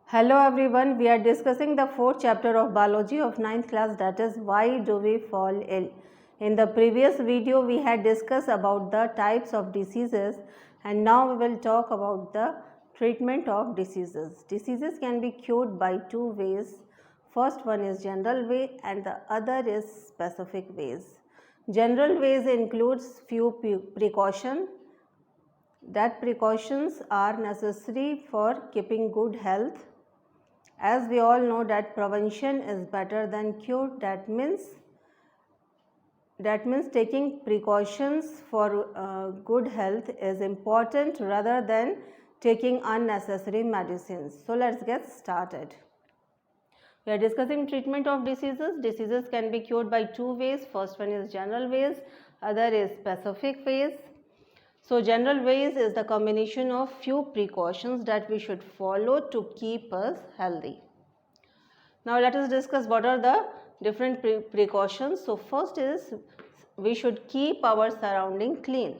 Hello everyone, we are discussing the fourth chapter of biology of 9th class, that is why do we fall ill. In the previous video we had discussed about the types of diseases and now we will talk about the treatment of diseases. Diseases can be cured by two ways. First one is general way and the other is specific ways. General ways includes few precautions. That precautions are necessary for keeping good health. As we all know that prevention is better than cure, that means taking precautions for good health is important rather than taking unnecessary medicines. So let's get started. We are discussing treatment of diseases. Diseases can be cured by two ways. First one is general ways, other is specific ways. So general ways is the combination of few precautions that we should follow to keep us healthy. Now let us discuss what are the different precautions. So first is we should keep our surrounding clean.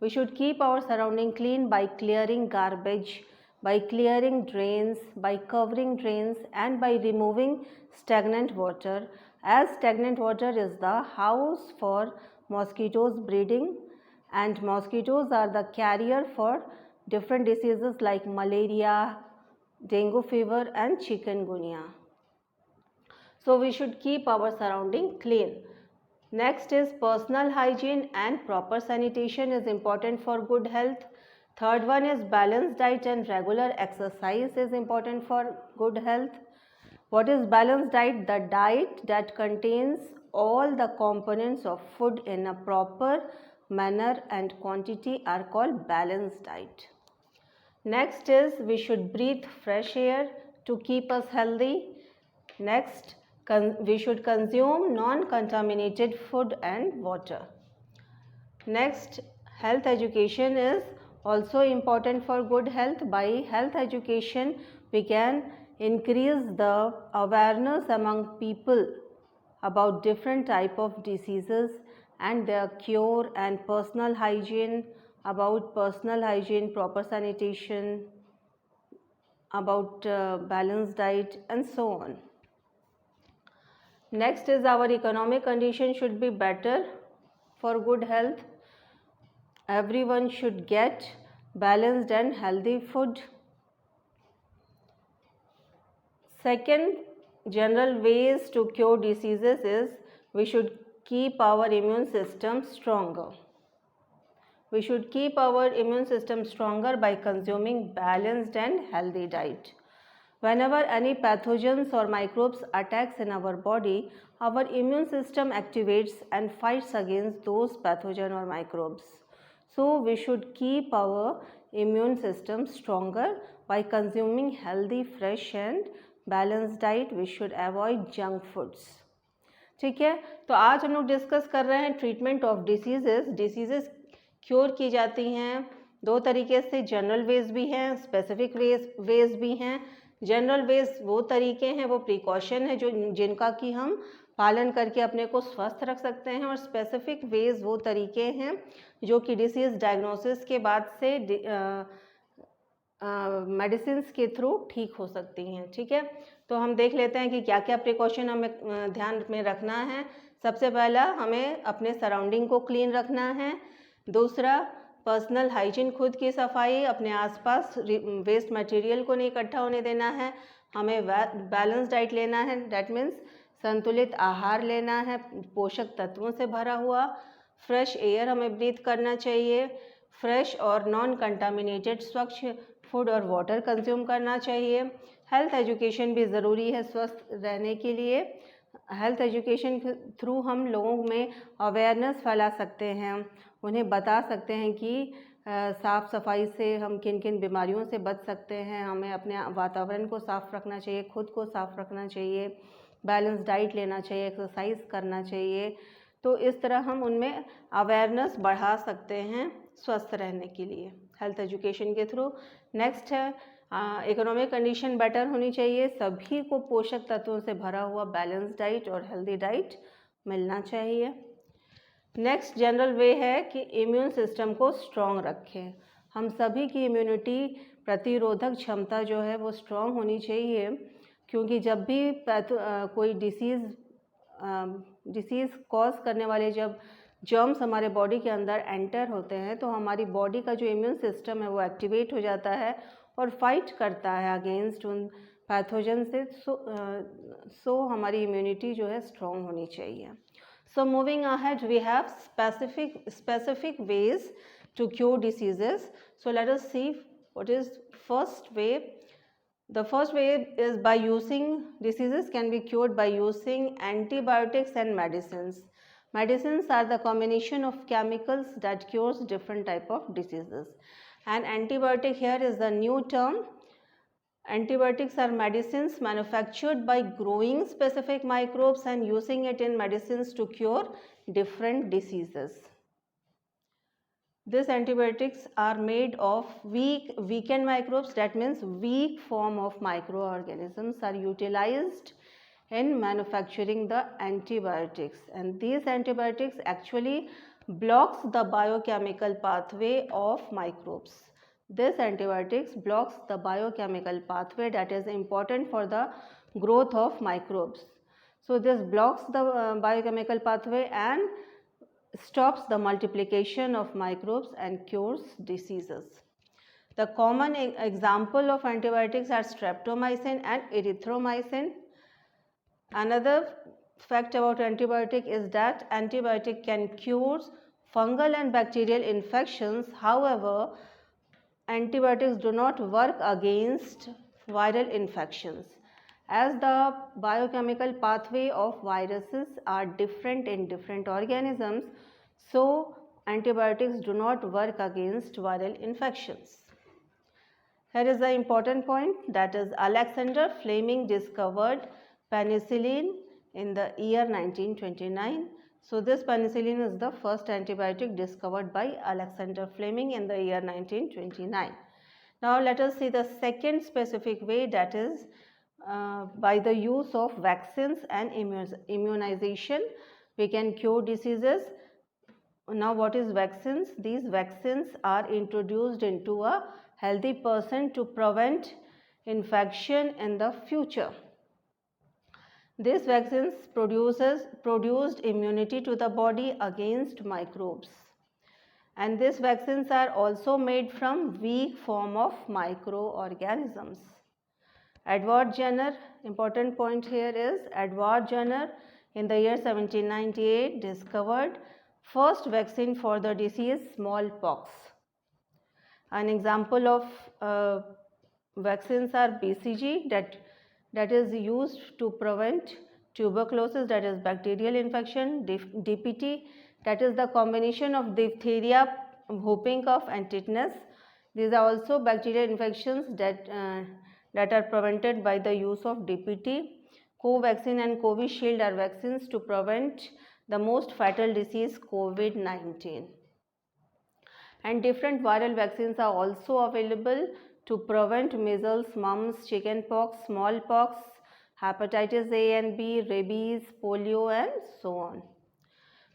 We should keep our surrounding clean by clearing garbage, by clearing drains, by covering drains and by removing stagnant water, as stagnant water is the house for mosquitoes breeding and mosquitoes are the carrier for different diseases like malaria, dengue fever and chikungunya. So we should keep our surrounding clean. Next is personal hygiene and proper sanitation is important for good health. Third one is balanced diet and regular exercise is important for good health. What is balanced diet? The diet that contains all the components of food in a proper manner and quantity are called balanced diet. Next is we should breathe fresh air to keep us healthy. Next, we should consume non-contaminated food and water. Next, health education is also important for good health. By health education, we can increase the awareness among people about different type of diseases and their cure and personal hygiene, about personal hygiene, proper sanitation, about balanced diet and so on. Next is our economic condition should be better for good health. Everyone should get balanced and healthy food. Second, general ways to cure diseases is we should keep our immune system stronger. We should keep our immune system stronger by consuming balanced and healthy diet. Whenever any pathogens or microbes attacks in our body, our immune system activates and fights against those pathogen or microbes. So we should keep our immune system stronger by consuming healthy, fresh and balanced diet. We should avoid junk foods. ठीक है, तो आज हम लोग discuss कर रहे हैं treatment of diseases cure की जाती हैं दो तरीके से, जनरल वेज भी हैं, स्पेसिफिक वेज भी हैं। जनरल वेज वो तरीके हैं, वो प्रिकॉशन है जो जिनका कि हम पालन करके अपने को स्वस्थ रख सकते हैं, और स्पेसिफिक वेज वो तरीके हैं जो कि डिसीज़ डायग्नोसिस के बाद से मेडिसिन के थ्रू ठीक हो सकती हैं। ठीक है, तो हम देख लेते हैं कि क्या क्या प्रिकॉशन हमें ध्यान में रखना है। सबसे पहला, हमें अपने सराउंडिंग को क्लीन रखना है। दूसरा, पर्सनल हाइजीन, खुद की सफाई, अपने आसपास वेस्ट मटेरियल को नहीं इकट्ठा होने देना है। हमें बैलेंस डाइट लेना है, डैट मीन्स संतुलित आहार लेना है, पोषक तत्वों से भरा हुआ। फ्रेश एयर हमें ब्रीथ करना चाहिए। फ्रेश और नॉन कंटामिनेटेड स्वच्छ फूड और वाटर कंज्यूम करना चाहिए। हेल्थ एजुकेशन भी ज़रूरी है स्वस्थ रहने के लिए। हेल्थ एजुकेशन के थ्रू हम लोगों में अवेयरनेस फैला सकते हैं, उन्हें बता सकते हैं कि साफ़ सफाई से हम किन किन बीमारियों से बच सकते हैं। हमें अपने वातावरण को साफ़ रखना चाहिए, खुद को साफ़ रखना चाहिए, बैलेंस डाइट लेना चाहिए, एक्सरसाइज करना चाहिए। तो इस तरह हम उनमें अवेयरनेस बढ़ा सकते हैं स्वस्थ रहने के लिए हेल्थ एजुकेशन के थ्रू। नेक्स्ट है इकोनॉमिक कंडीशन बेटर होनी चाहिए, सभी को पोषक तत्वों से भरा हुआ बैलेंस डाइट और हेल्दी डाइट मिलना चाहिए। नेक्स्ट जनरल वे है कि इम्यून सिस्टम को स्ट्रॉन्ग रखें। हम सभी की इम्यूनिटी प्रतिरोधक क्षमता जो है वो स्ट्रॉन्ग होनी चाहिए, क्योंकि जब भी कोई डिसीज़ कॉज करने वाले जब जर्म्स हमारे बॉडी के अंदर एंटर होते हैं तो हमारी बॉडी का जो इम्यून सिस्टम है वो एक्टिवेट हो जाता है और फाइट करता है अगेंस्ट उन पैथोजन से। सो हमारी इम्यूनिटी जो है स्ट्रॉन्ग होनी चाहिए। So moving ahead we have specific ways to cure diseases. So let us see what is first way. The first way is by using, diseases can be cured by using antibiotics and medicines. Medicines are the combination of chemicals that cures different type of diseases. And antibiotic here is the new term. Antibiotics are medicines manufactured by growing specific microbes and using it in medicines to cure different diseases. These antibiotics are made of weakened microbes, that means weak form of microorganisms are utilized in manufacturing the antibiotics, and these antibiotics actually blocks the biochemical pathway of microbes. This antibiotics blocks the biochemical pathway that is important for the growth of microbes. So this blocks the biochemical pathway and stops the multiplication of microbes and cures diseases. The common example of antibiotics are streptomycin and erythromycin. Another fact about antibiotic is that antibiotic can cure fungal and bacterial infections. However, antibiotics do not work against viral infections, as the biochemical pathway of viruses are different in different organisms, so antibiotics do not work against viral infections. Here is the important point, that is Alexander Fleming discovered penicillin in the year 1929. So this penicillin is the first antibiotic discovered by Alexander Fleming in the year 1929. Now let us see the second specific way, that is by the use of vaccines and immunization we can cure diseases. Now what is vaccines? These vaccines are introduced into a healthy person to prevent infection in the future. These vaccines produced immunity to the body against microbes, and these vaccines are also made from weak form of microorganisms. Edward Jenner, important point here is Edward Jenner in the year 1798 discovered first vaccine for the disease smallpox. An example of vaccines are BCG, that is used to prevent tuberculosis, that is bacterial infection, DPT, that is the combination of diphtheria, whooping cough and tetanus. These are also bacterial infections that are prevented by the use of DPT. Covaxin and Covishield are vaccines to prevent the most fatal disease COVID-19. And different viral vaccines are also available to prevent measles, mumps, chickenpox, smallpox, hepatitis A and B, rabies, polio and so on.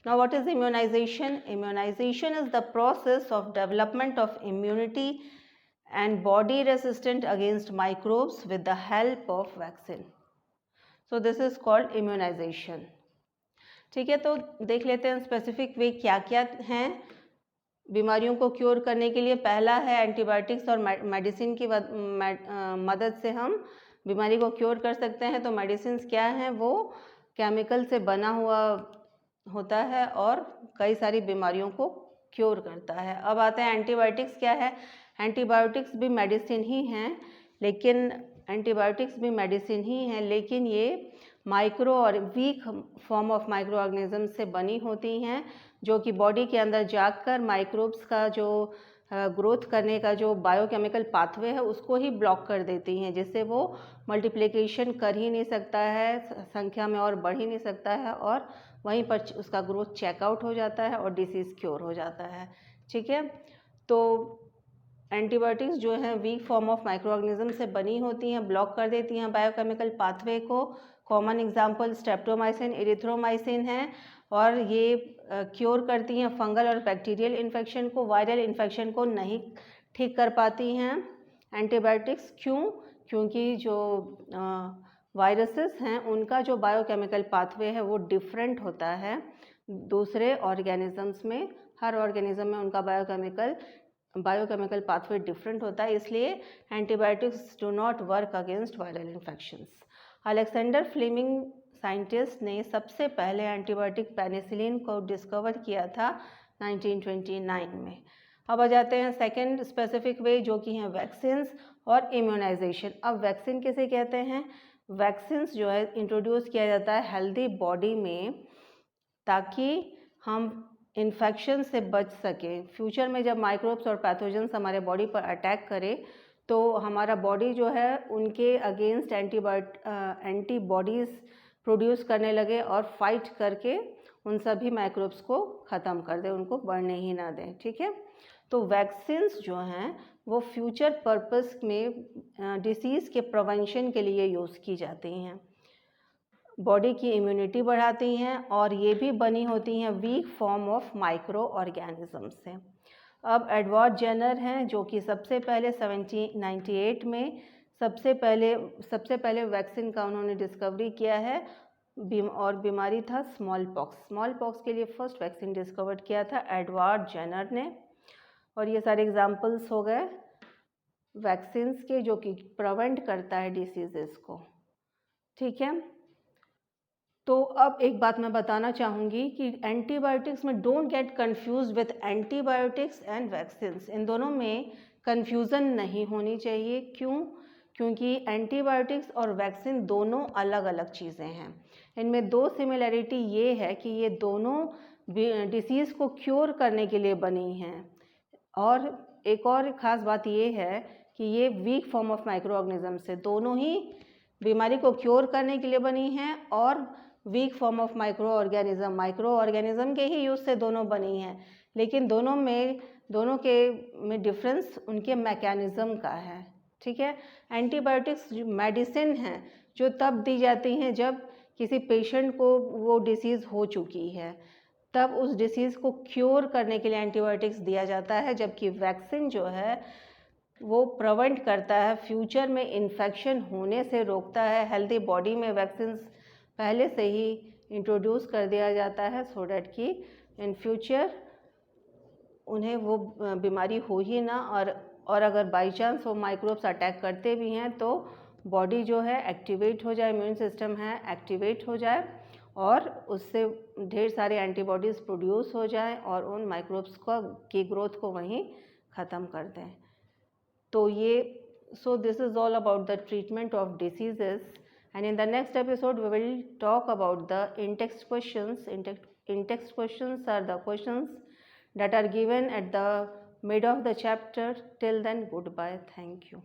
Now what is immunization? Immunization is the process of development of immunity and body resistant against microbes with the help of vaccine. So this is called immunization. ठीक है, तो देख लेते हैं specific way क्या क्या हैं बीमारियों को क्योर करने के लिए। पहला है एंटीबायोटिक्स और मेडिसिन की मदद से हम बीमारी को क्योर कर सकते हैं। तो मेडिसिन क्या हैं? वो केमिकल से बना हुआ होता है और कई सारी बीमारियों को क्योर करता है। अब आते हैं एंटीबायोटिक्स क्या है। एंटीबायोटिक्स भी मेडिसिन ही हैं, लेकिन ये माइक्रो और weak form of micro organism से बनी होती हैं, जो कि बॉडी के अंदर जाकर माइक्रोब्स का जो ग्रोथ करने का जो बायोकेमिकल पाथवे है उसको ही ब्लॉक कर देती हैं, जिससे वो मल्टीप्लिकेशन कर ही नहीं सकता है, संख्या में और बढ़ ही नहीं सकता है और वहीं पर उसका ग्रोथ चेकआउट हो जाता है और डिसीज़ क्योर हो जाता है। ठीक है, तो एंटीबायोटिक्स जो हैं weak form of micro organism से बनी होती हैं, ब्लॉक कर देती हैं बायोकेमिकल पाथवे को। कॉमन एग्जांपल स्ट्रेप्टोमाइसिन, एरिथ्रोमाइसिन हैं और ये क्योर करती हैं फंगल और बैक्टीरियल इन्फेक्शन को, वायरल इन्फेक्शन को नहीं ठीक कर पाती हैं। एंटीबायोटिक्स क्यों? क्योंकि जो वायरसेस हैं उनका जो बायोकेमिकल पाथवे है वो डिफरेंट होता है दूसरे ऑर्गेनिजम्स में। हर ऑर्गेनिज्म में उनका बायोकेमिकल पाथवे डिफरेंट होता है, इसलिए antibiotics do not work against viral infections. Alexander Fleming scientist ने सबसे पहले एंटीबायोटिक पेनिसिलिन को डिस्कवर किया था 1929 में। अब आ जाते हैं सेकेंड स्पेसिफिक वे, जो कि हैं वैक्सीन्स और इम्यूनाइजेशन। अब वैक्सीन किसे कहते हैं? वैक्सीन्स जो है इंट्रोड्यूस किया जाता है हेल्दी बॉडी में ताकि हम इन्फेक्शन से बच सकें। फ्यूचर में जब माइक्रोब्स और पैथोजेंस हमारे बॉडी पर अटैक करें तो हमारा बॉडी जो है उनके अगेंस्ट एंटीबॉडीज़ प्रोड्यूस करने लगे और फाइट करके उन सभी माइक्रोब्स को ख़त्म कर दे, उनको बढ़ने ही ना दें। ठीक है, तो वैक्सीन्स जो हैं वो फ्यूचर पर्पस में डिसीज़ के प्रिवेंशन के लिए यूज़ की जाती हैं, बॉडी की इम्यूनिटी बढ़ाती हैं और ये भी बनी होती हैं weak form of micro organism से। अब एडवर्ड जेनर हैं जो कि सबसे पहले 1798 में सबसे पहले वैक्सीन का उन्होंने डिस्कवरी किया है और बीमारी था स्मॉल पॉक्स के लिए फर्स्ट वैक्सीन डिस्कवर किया था एडवर्ड जेनर ने। और ये सारे एग्जाम्पल्स हो गए वैक्सीन्स के जो कि प्रिवेंट करता है डिसीजेस को। ठीक है, तो अब एक बात मैं बताना चाहूँगी कि एंटीबायोटिक्स में don't get confuse with antibiotics and vaccines. इन दोनों में कंफ्यूज़न नहीं होनी चाहिए। क्यों? क्योंकि एंटीबायोटिक्स और वैक्सीन दोनों अलग अलग चीज़ें हैं। इनमें दो सिमिलैरिटी ये है कि ये दोनों डिसीज़ को क्योर करने के लिए बनी हैं, और एक और ख़ास बात ये है कि ये weak form of micro organism से दोनों ही बीमारी को क्योर करने के लिए बनी हैं और weak form of micro organism के ही यूज़ से दोनों बनी हैं, लेकिन दोनों के में डिफरेंस उनके मैकेनिज़्म का है। ठीक है, एंटीबायोटिक्स मेडिसिन हैं जो तब दी जाती हैं जब किसी पेशेंट को वो डिसीज़ हो चुकी है, तब उस डिसीज़ को क्योर करने के लिए एंटीबायोटिक्स दिया जाता है, जबकि वैक्सीन जो है वो प्रिवेंट करता है, फ्यूचर में इन्फेक्शन होने से रोकता है। हेल्दी बॉडी में वैक्सीन्स पहले से ही इंट्रोड्यूस कर दिया जाता है सो डैट कि इन फ्यूचर उन्हें वो बीमारी हो ही ना, और अगर बाई चांस वो माइक्रोब्स अटैक करते भी हैं तो बॉडी जो है एक्टिवेट हो जाए, इम्यून सिस्टम है एक्टिवेट हो जाए और उससे ढेर सारे एंटीबॉडीज़ प्रोड्यूस हो जाए और उन माइक्रोब्स की ग्रोथ को वहीं ख़त्म कर दें। तो ये this is all about the treatment of diseases, and in the next episode we will talk about the in-text questions. In-text questions are the questions that are given at the mid of the chapter. Till then, goodbye. Thank you.